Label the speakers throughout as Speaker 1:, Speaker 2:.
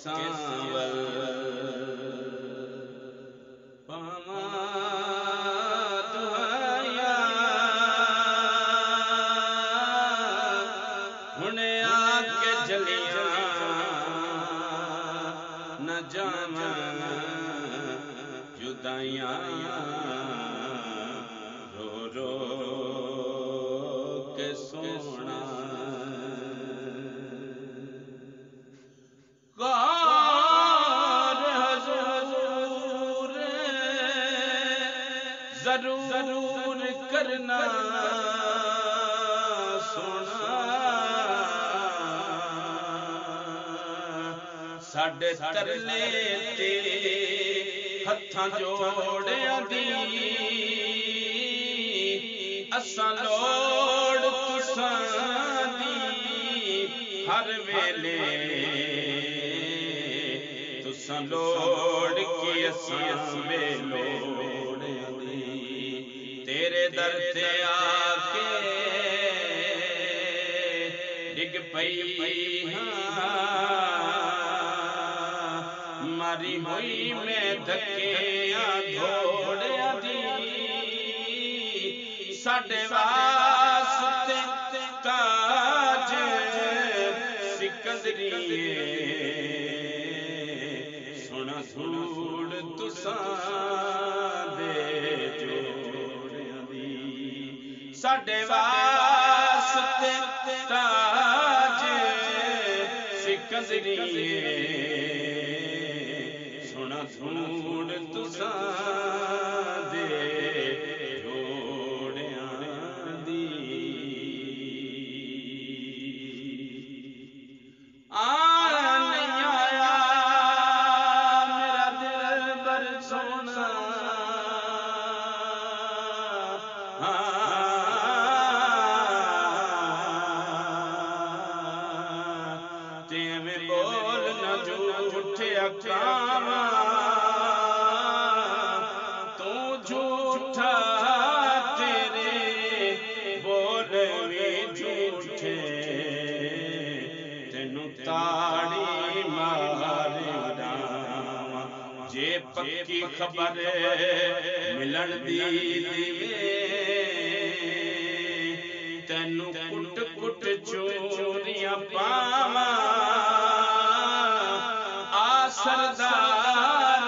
Speaker 1: سانول پاواں دعائیاں ہنے آ کے جلیاں نہ جاواں جدائیاں رو رو کے سونا غار حضور ضرور کرنا سونا ساڈے ترلے تے ہتھاں جوڑیاں دی اساں لوڑ تساں دی ہر ویلے تساں لوڑ کی اساں بے لوڑیاں دی تیرے در تے آ کے ڈگ پئی ماری ہوئی میں دھکیاں دھوڑیاں دی ساڈے واسطے تاج سکندریے سونا دھوڑ تساں دے جوڑیاں دی ساڈے واسطے تاج سکندریے سونا دھوڑ تساں دے تو جھوٹا تیرے بول بھی جھوٹے تینوں تاڑی مار ڈاواں جے پکی خبر ملن دی تینوں کٹ کٹ چوریاں پاواں سردار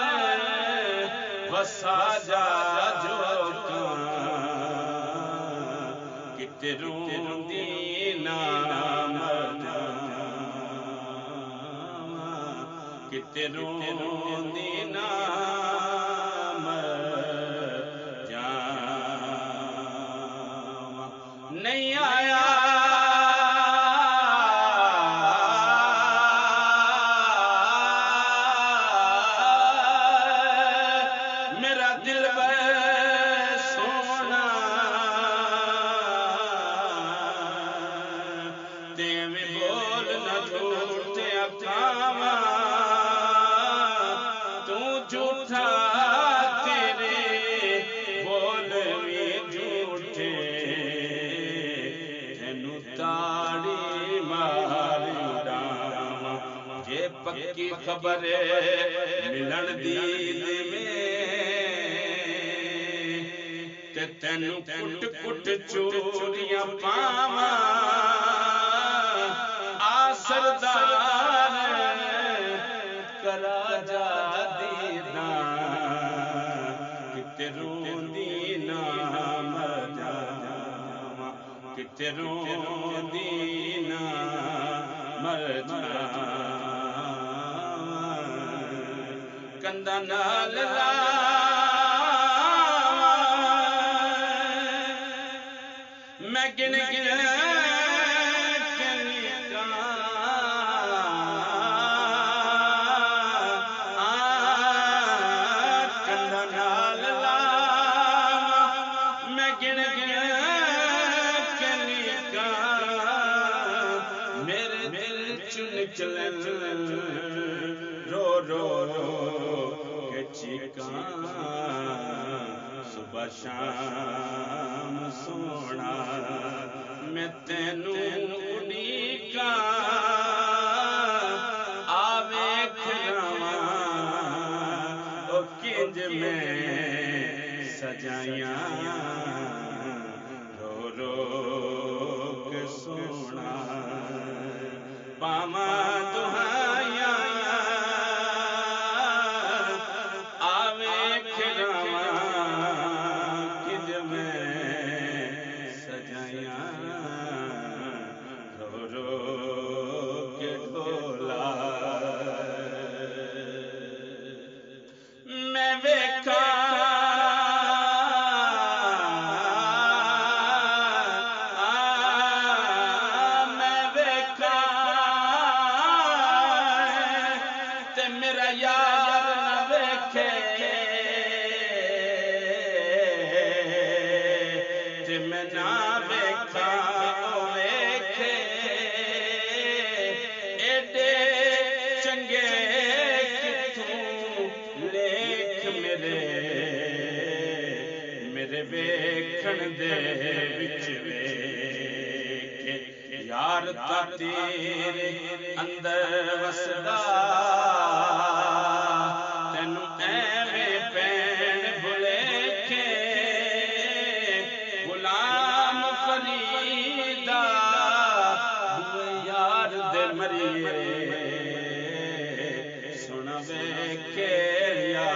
Speaker 1: وسا جا جو کتے روندی نام کتے روندی نام نہیں آیا جھوٹا تیرے بول بھی جھوٹے تینوں تاڑی مار ڈاواں جے پکی خبر ملن دی تے تینوں کٹ کٹ چوریاں پاواں آ سردار کرا جا کتے روندی نام جاواں کتے روندی نام جاواں کندا نال میں گن گن رو رو رو کے چیکاں صبح شام سونا میں کنج میں سجائیاں رو رو کے سونا پاواں دہائیاں آوے کھراواں کنج میں سجائیاں رو رو کے ڈھولا میں ویکھا میرا یار نہ ویکھے تے میں نہ ویکھا او ویکھے ایڈے چنگے کتھوں لیکھ میرے ویکھن دے وچ ویکھے یار تا تیرے اندر وسدا تینوں ایویں پین بھلیکھے غلام فریدا ہوئے یار دے مریے سن ویکھے یا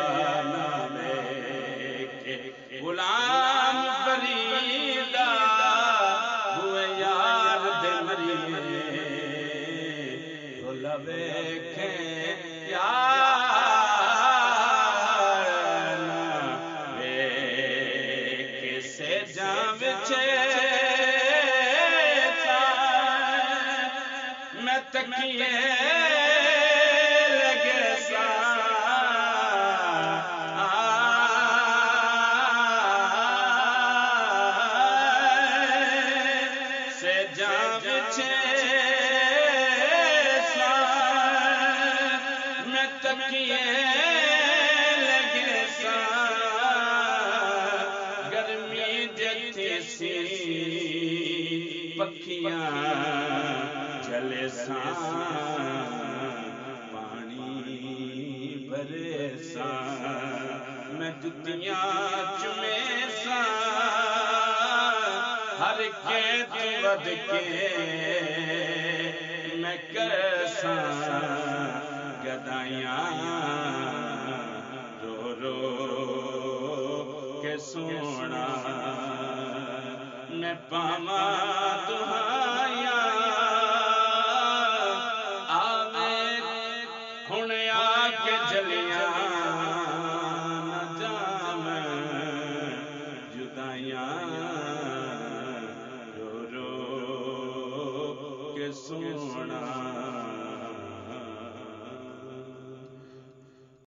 Speaker 1: نہ ویکھے غلام فریدا ہوئے یار دے مریے بھلا ویکھے میں تکیے لگے سا سے جا بچھے سا میں تکیے لگے سا گرمی جتی سی پکھیاں چلے ساں پانی بھرے ساں میں جتیاں چمے ساں ہر کے تو ود کے میں کرساں گدائیاں رو رو کے سونا میں پاواں دہائیاں